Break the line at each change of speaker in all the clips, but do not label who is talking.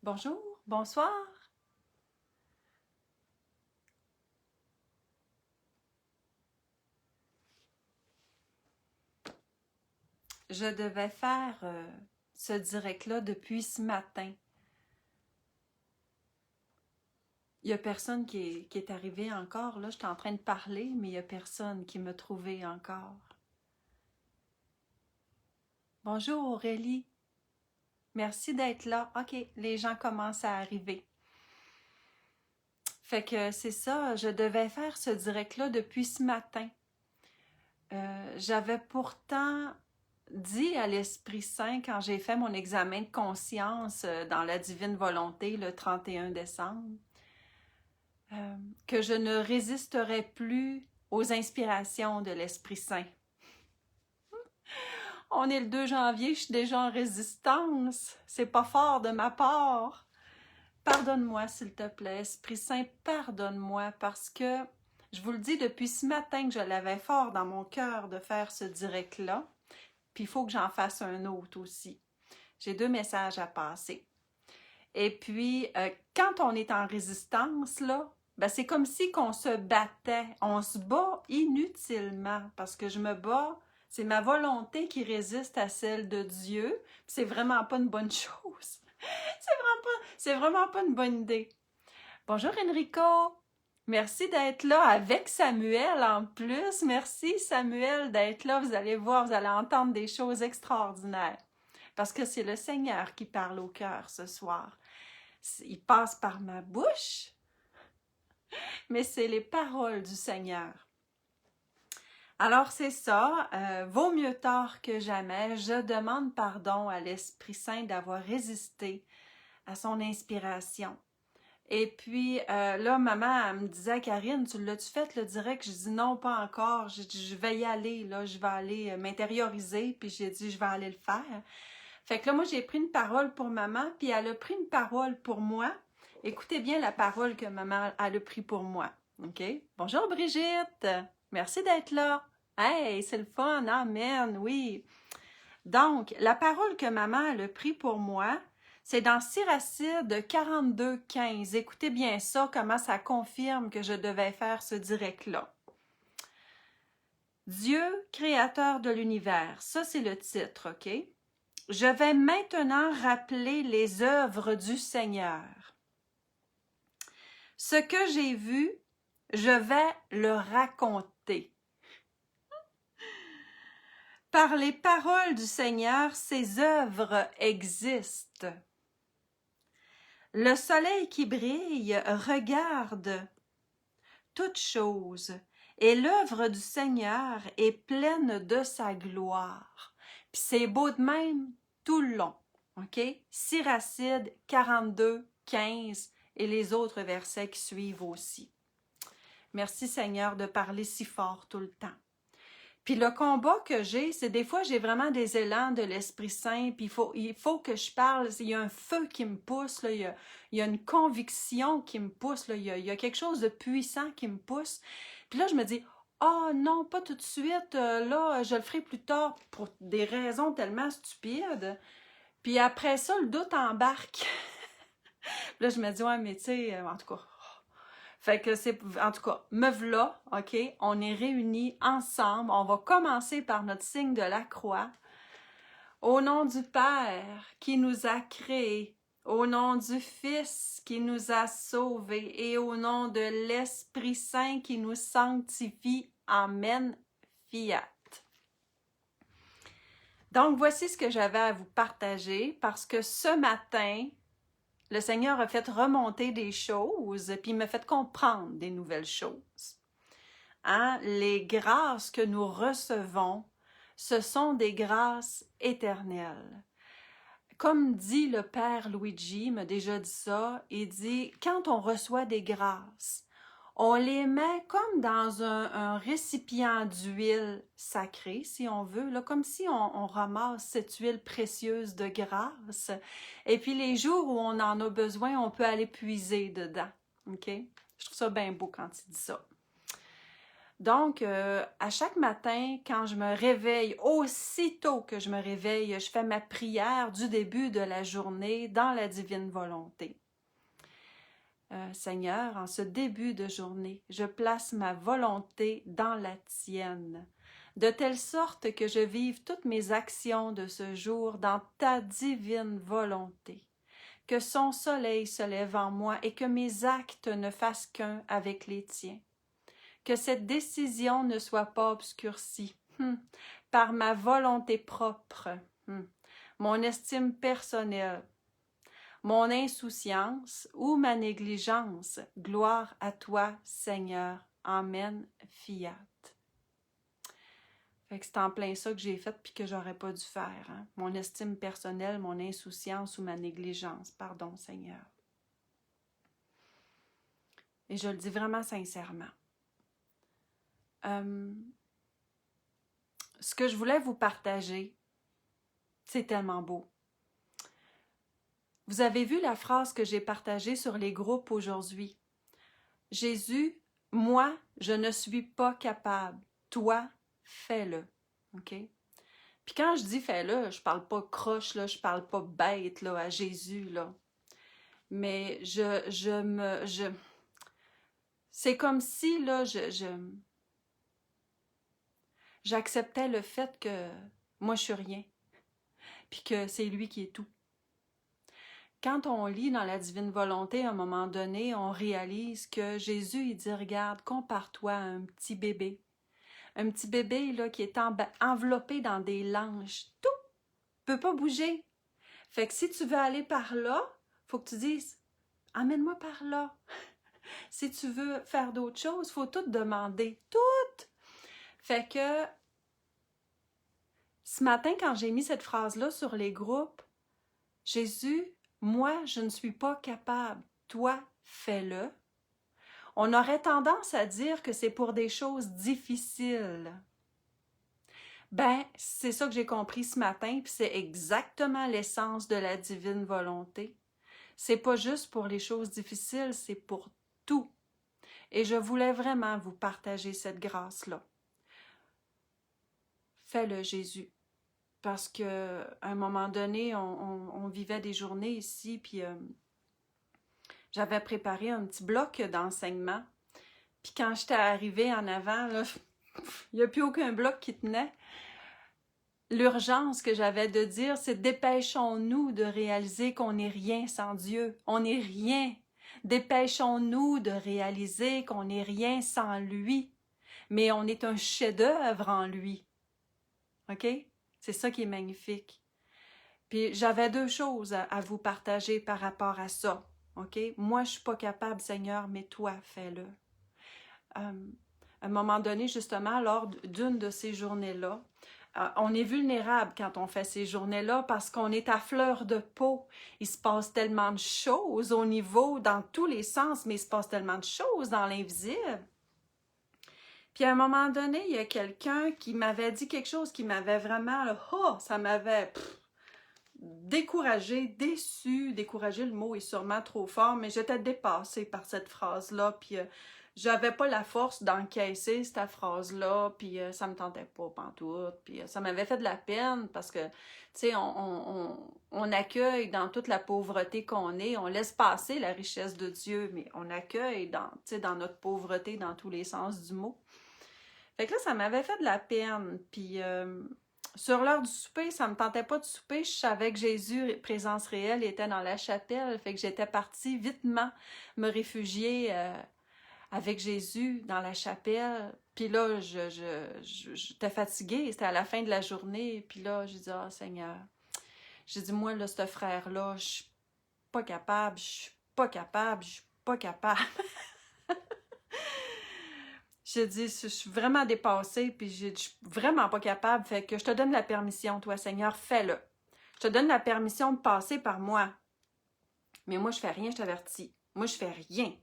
Bonjour, bonsoir. Je devais faire ce direct-là depuis ce matin. Il n'y a personne qui est arrivé encore. Là, je suis en train de parler, mais il n'y a personne qui m'a trouvé encore. Bonjour Aurélie. Merci d'être là. OK, les gens commencent à arriver. Fait que c'est ça, je devais faire ce direct-là depuis ce matin. J'avais pourtant dit à l'Esprit Saint quand j'ai fait mon examen de conscience dans la divine volonté le 31 décembre, que je ne résisterais plus aux inspirations de l'Esprit Saint. On est le 2 janvier, je suis déjà en résistance. C'est pas fort de ma part. Pardonne-moi, s'il te plaît, Esprit Saint, pardonne-moi, parce que je vous le dis depuis ce matin que je l'avais fort dans mon cœur de faire ce direct-là. Puis il faut que j'en fasse un autre aussi. J'ai 2 messages à passer. Et puis, quand on est en résistance, là, ben c'est comme si qu'on se battait. On se bat inutilement parce que je me bats. C'est ma volonté qui résiste à celle de Dieu. C'est vraiment pas une bonne chose. C'est vraiment pas une bonne idée. Bonjour Enrico. Merci d'être là avec Samuel en plus. Merci Samuel d'être là. Vous allez voir, vous allez entendre des choses extraordinaires. Parce que c'est le Seigneur qui parle au cœur ce soir. Il passe par ma bouche, mais c'est les paroles du Seigneur. Alors c'est ça, vaut mieux tard que jamais. Je demande pardon à l'Esprit Saint d'avoir résisté à son inspiration. Et puis là, maman, elle me disait, Karine, tu l'as-tu fait le direct? Je dis non, pas encore. J'ai dit, je vais y aller, là, je vais aller m'intérioriser, puis j'ai dit, je vais aller le faire. Fait que là, moi, j'ai pris une parole pour maman, puis elle a pris une parole pour moi. Écoutez bien la parole que maman elle a pris pour moi. OK? Bonjour Brigitte! Merci d'être là. Hey, c'est le fun, amen, oui. Donc, la parole que maman elle a pris pour moi, c'est dans Siracide 42, 15. Écoutez bien ça, comment ça confirme que je devais faire ce direct-là. Dieu, créateur de l'univers. Ça, c'est le titre, OK? Je vais maintenant rappeler les œuvres du Seigneur. Ce que j'ai vu, je vais le raconter. Par les paroles du Seigneur, ses œuvres existent. Le soleil qui brille regarde toutes choses, et l'œuvre du Seigneur est pleine de sa gloire. Puis c'est beau de même tout le long, OK? Siracide 42, 15 et les autres versets qui suivent aussi. Merci Seigneur de parler si fort tout le temps. Puis le combat que j'ai, c'est des fois j'ai vraiment des élans de l'Esprit Saint, puis il faut que je parle, il y a un feu qui me pousse, là, il y a une conviction qui me pousse, là, il y a quelque chose de puissant qui me pousse. Puis là, je me dis, ah non, pas tout de suite, là, je le ferai plus tard pour des raisons tellement stupides. Puis après ça, le doute embarque. Là, je me dis, ouais, mais tu sais, en tout cas... Fait que c'est, en tout cas, me v'là, OK? On est réunis ensemble. On va commencer par notre signe de la croix. Au nom du Père qui nous a créés, au nom du Fils qui nous a sauvés et au nom de l'Esprit Saint qui nous sanctifie. Amen. Fiat. Donc, voici ce que j'avais à vous partager parce que ce matin, le Seigneur a fait remonter des choses, puis il m'a fait comprendre des nouvelles choses. Hein? Les grâces que nous recevons, ce sont des grâces éternelles. Comme dit le Père Luigi, il m'a déjà dit ça, il dit, quand on reçoit des grâces, on les met comme dans un récipient d'huile sacrée, si on veut, là, comme si on ramasse cette huile précieuse de grâce. Et puis les jours où on en a besoin, on peut aller puiser dedans. OK? Je trouve ça bien beau quand il dit ça. Donc, à chaque matin, quand je me réveille, aussitôt que je me réveille, je fais ma prière du début de la journée dans la divine volonté. Seigneur, en ce début de journée, je place ma volonté dans la tienne, de telle sorte que je vive toutes mes actions de ce jour dans ta divine volonté, que son soleil se lève en moi et que mes actes ne fassent qu'un avec les tiens, que cette décision ne soit pas obscurcie par ma volonté propre, mon estime personnelle, mon insouciance ou ma négligence. Gloire à toi, Seigneur. Amen. Fiat. Fait que c'est en plein ça que j'ai fait puis que j'aurais pas dû faire. Hein? Mon estime personnelle, mon insouciance ou ma négligence. Pardon, Seigneur. Et je le dis vraiment sincèrement. Ce que je voulais vous partager, c'est tellement beau. Vous avez vu la phrase que j'ai partagée sur les groupes aujourd'hui. Jésus, moi, je ne suis pas capable. Toi, fais-le. OK? Puis quand je dis fais-le, je parle pas croche, là, je parle pas bête là, à Jésus, là. Mais c'est comme si, là, j'acceptais le fait que moi, je suis rien. Puis que c'est lui qui est tout. Quand on lit dans la divine volonté, à un moment donné, on réalise que Jésus, il dit, regarde, compare-toi à un petit bébé. Un petit bébé là, qui est enveloppé dans des langes. Tout ne peut pas bouger. Fait que si tu veux aller par là, il faut que tu dises, amène-moi par là. Si tu veux faire d'autres choses, il faut tout demander. Tout! Fait que ce matin, quand j'ai mis cette phrase-là sur les groupes, Jésus, moi, je ne suis pas capable. Toi, fais-le. On aurait tendance à dire que c'est pour des choses difficiles. Ben, c'est ça que j'ai compris ce matin, puis c'est exactement l'essence de la divine volonté. C'est pas juste pour les choses difficiles, c'est pour tout. Et je voulais vraiment vous partager cette grâce-là. Fais-le, Jésus. Parce que à un moment donné, on vivait des journées ici, puis j'avais préparé un petit bloc d'enseignement. Puis quand j'étais arrivée en avant, là, il n'y a plus aucun bloc qui tenait. L'urgence que j'avais de dire, c'est dépêchons-nous de réaliser qu'on n'est rien sans Dieu. On n'est rien. Dépêchons-nous de réaliser qu'on n'est rien sans lui. Mais on est un chef-d'œuvre en lui. OK? C'est ça qui est magnifique. Puis j'avais deux choses à vous partager par rapport à ça. OK? Moi, je ne suis pas capable, Seigneur, mais toi, fais-le. À un moment donné, justement, lors d'une de ces journées-là, on est vulnérable quand on fait ces journées-là parce qu'on est à fleur de peau. Il se passe tellement de choses au niveau, dans tous les sens, mais il se passe tellement de choses dans l'invisible. Puis à un moment donné, il y a quelqu'un qui m'avait dit quelque chose qui m'avait vraiment, là, ça m'avait découragée, déçue. Découragée, le mot est sûrement trop fort, mais j'étais dépassée par cette phrase-là, puis j'avais pas la force d'encaisser cette phrase-là, puis ça me tentait pas pantoute, puis ça m'avait fait de la peine parce que, tu sais, on accueille dans toute la pauvreté qu'on est, on laisse passer la richesse de Dieu, mais on accueille dans notre pauvreté dans tous les sens du mot. Fait que là, ça m'avait fait de la peine, puis sur l'heure du souper, ça me tentait pas de souper, je savais que Jésus, présence réelle, était dans la chapelle, fait que j'étais partie vitement me réfugier avec Jésus dans la chapelle. Puis là, j'étais fatiguée, c'était à la fin de la journée. Puis là, j'ai dit, ah Seigneur, j'ai dit, moi, là, ce frère-là, je suis pas capable, je suis pas capable, je suis pas capable. J'ai dit, je suis vraiment dépassée, puis je suis vraiment pas capable. Fait que je te donne la permission, toi, Seigneur, fais-le. Je te donne la permission de passer par moi. Mais moi, je fais rien, je t'avertis. Moi, je fais rien.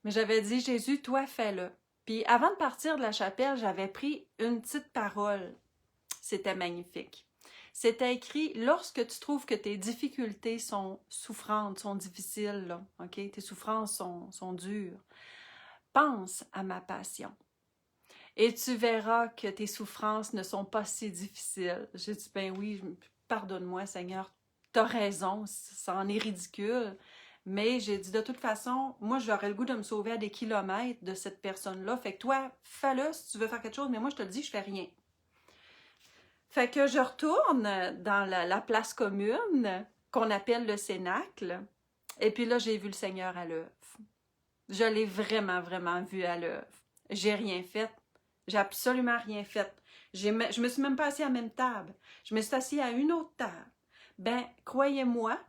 Mais j'avais dit, Jésus, toi, fais-le. Puis avant de partir de la chapelle, j'avais pris une petite parole. C'était magnifique. C'était écrit, lorsque tu trouves que tes difficultés sont souffrantes, sont difficiles, là, OK? Tes souffrances sont dures. pense à ma passion. Et tu verras que tes souffrances ne sont pas si difficiles. » J'ai dit, ben oui, pardonne-moi Seigneur, t'as raison, ça en est ridicule. Mais j'ai dit, de toute façon, moi j'aurais le goût de me sauver à des kilomètres de cette personne-là. Fait que toi, fais-le si tu veux faire quelque chose, mais moi je te le dis, je fais rien. Fait que je retourne dans la place commune qu'on appelle le Cénacle. Et puis là, j'ai vu le Seigneur à l'œuvre. Je l'ai vraiment, vraiment vu à l'œuvre. J'ai rien fait. J'ai absolument rien fait. Je me suis même pas assise à la même table. Je me suis assise à une autre table. Ben, croyez-moi,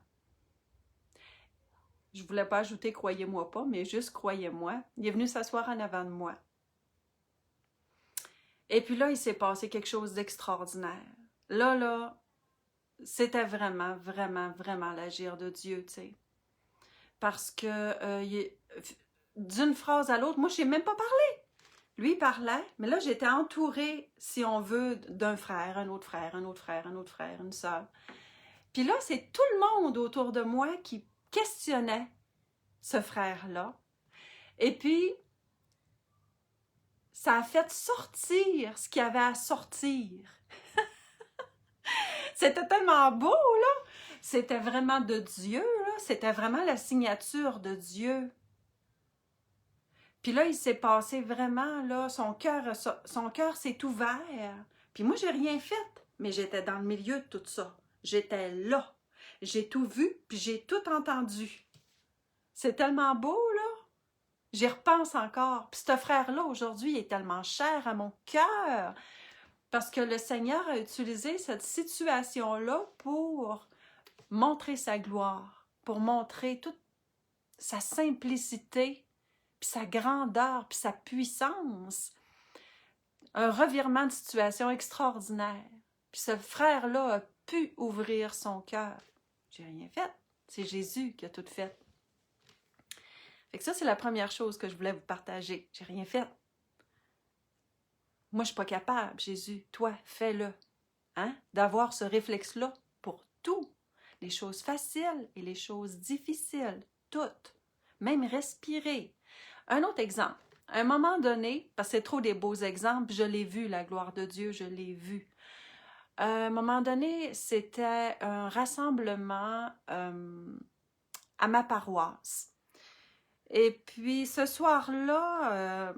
je voulais pas ajouter croyez-moi pas, mais juste croyez-moi, il est venu s'asseoir en avant de moi. Et puis là, il s'est passé quelque chose d'extraordinaire. Là, c'était vraiment, vraiment, vraiment l'agir de Dieu, tu sais. Parce que d'une phrase à l'autre, moi, je n'ai même pas parlé. Lui, il parlait, mais là, j'étais entourée, si on veut, d'un frère, un autre frère, un autre frère, un autre frère, une sœur. Puis là, c'est tout le monde autour de moi qui questionnait ce frère-là. Et puis, ça a fait sortir ce qu'il y avait à sortir. C'était tellement beau, là! C'était vraiment de Dieu, là. C'était vraiment la signature de Dieu. Puis là, il s'est passé vraiment, là, son cœur s'est ouvert. Puis moi, j'ai rien fait, mais j'étais dans le milieu de tout ça. J'étais là. J'ai tout vu, puis j'ai tout entendu. C'est tellement beau, là. J'y repense encore. Puis ce frère-là, aujourd'hui, est tellement cher à mon cœur. Parce que le Seigneur a utilisé cette situation-là pour montrer sa gloire, pour montrer toute sa simplicité, puis sa grandeur, puis sa puissance. Un revirement de situation extraordinaire. Puis ce frère-là a pu ouvrir son cœur. J'ai rien fait. C'est Jésus qui a tout fait. Fait que ça, c'est la première chose que je voulais vous partager. J'ai rien fait. Moi, je suis pas capable, Jésus. Toi, fais-le. Hein? D'avoir ce réflexe-là pour tout. Les choses faciles et les choses difficiles. Toutes. Même respirer. Un autre exemple. À un moment donné, parce que c'est trop des beaux exemples, je l'ai vu, la gloire de Dieu, je l'ai vu. À un moment donné, c'était un rassemblement à ma paroisse. Et puis, ce soir-là,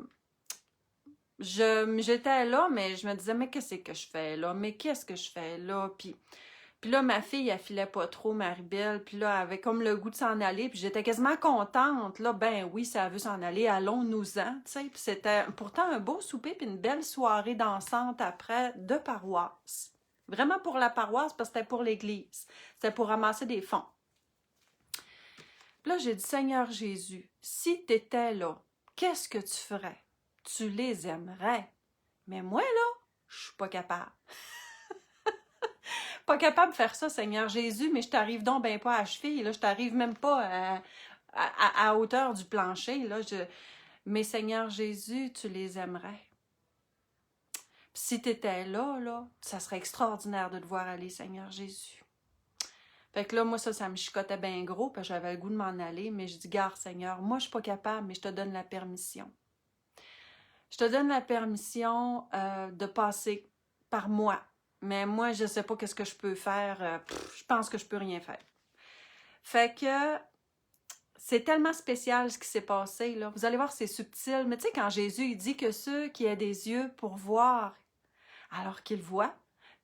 j'étais là, mais je me disais, mais qu'est-ce que je fais là? Mais qu'est-ce que je fais là? Puis là, ma fille, elle filait pas trop, Marie-Belle. Puis là, elle avait comme le goût de s'en aller. Puis j'étais quasiment contente. Là, ben oui, ça veut s'en aller, allons-nous-en. Tu sais. Puis c'était pourtant un beau souper puis une belle soirée dansante après de paroisse. Vraiment pour la paroisse, parce que c'était pour l'église. C'était pour ramasser des fonds. Puis là, j'ai dit, Seigneur Jésus, si tu étais là, qu'est-ce que tu ferais? Tu les aimerais. Mais moi, là, je suis pas capable. Pas capable de faire ça, Seigneur Jésus, mais je t'arrive donc ben pas à cheville, là, je t'arrive même pas à hauteur du plancher, là, mais Seigneur Jésus, tu les aimerais. Puis si tu étais là, ça serait extraordinaire de te voir aller, Seigneur Jésus. Fait que là, moi, ça me chicotait bien gros, parce que j'avais le goût de m'en aller, mais je dis, garde, Seigneur, moi, je suis pas capable, mais je te donne la permission. Je te donne la permission de passer par moi. Mais moi, je ne sais pas qu'est-ce que je peux faire. Je pense que je peux rien faire. Fait que c'est tellement spécial ce qui s'est passé, là. Vous allez voir, c'est subtil. Mais tu sais, quand Jésus il dit que ceux qui ont des yeux pour voir, alors qu'ils voient,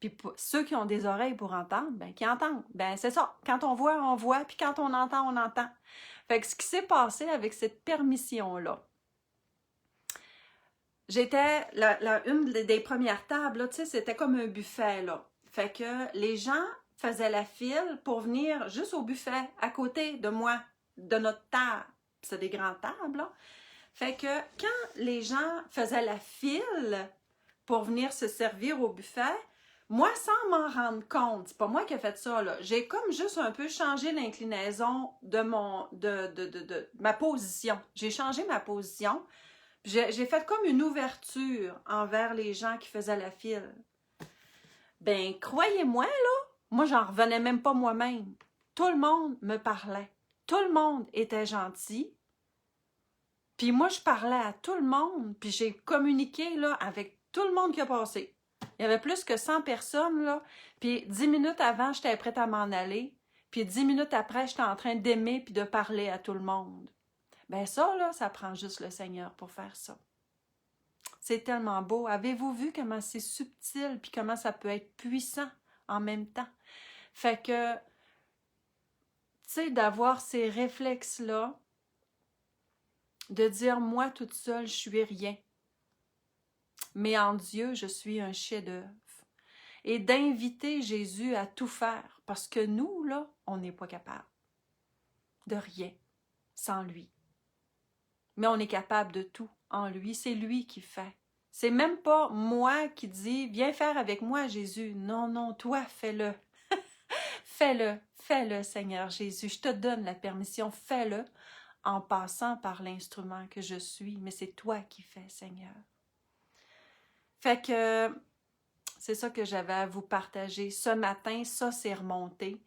puis ceux qui ont des oreilles pour entendre, ben qui entendent. Ben c'est ça. Quand on voit, puis quand on entend. Fait que ce qui s'est passé avec cette permission-là, j'étais une des premières tables, tu sais, c'était comme un buffet, là. Fait que les gens faisaient la file pour venir juste au buffet, à côté de moi, de notre table. C'est des grandes tables, là. Fait que quand les gens faisaient la file pour venir se servir au buffet, moi, sans m'en rendre compte, c'est pas moi qui ai fait ça, là. J'ai comme juste un peu changé l'inclinaison de ma position. J'ai changé ma position. J'ai fait comme une ouverture envers les gens qui faisaient la file. Ben, croyez-moi, là, moi, j'en revenais même pas moi-même. Tout le monde me parlait. Tout le monde était gentil. Puis moi, je parlais à tout le monde, puis j'ai communiqué là, avec tout le monde qui a passé. Il y avait plus que 100 personnes, là. Puis 10 minutes avant, j'étais prête à m'en aller. Puis 10 minutes après, j'étais en train d'aimer puis de parler à tout le monde. Ben ça, là, ça prend juste le Seigneur pour faire ça. C'est tellement beau. Avez-vous vu comment c'est subtil puis comment ça peut être puissant en même temps? Fait que, tu sais, d'avoir ces réflexes-là, de dire, moi, toute seule, je suis rien. Mais en Dieu, je suis un chef-d'œuvre. Et d'inviter Jésus à tout faire. Parce que nous, là, on n'est pas capable de rien sans lui. Mais on est capable de tout en lui. C'est lui qui fait. C'est même pas moi qui dis, viens faire avec moi, Jésus. Non, non, toi, fais-le. Fais-le, Seigneur Jésus. Je te donne la permission, fais-le en passant par l'instrument que je suis. Mais c'est toi qui fais, Seigneur. Fait que c'est ça que j'avais à vous partager. Ce matin, ça s'est remonté.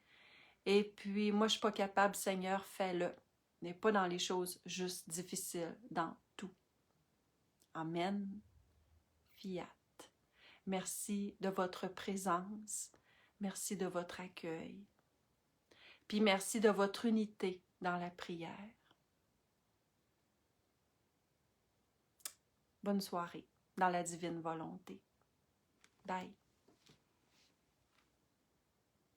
Et puis, moi, je ne suis pas capable, Seigneur, fais-le. Mais pas dans les choses juste difficiles, dans tout. Amen. Fiat. Merci de votre présence. Merci de votre accueil. Puis merci de votre unité dans la prière. Bonne soirée dans la divine volonté. Bye.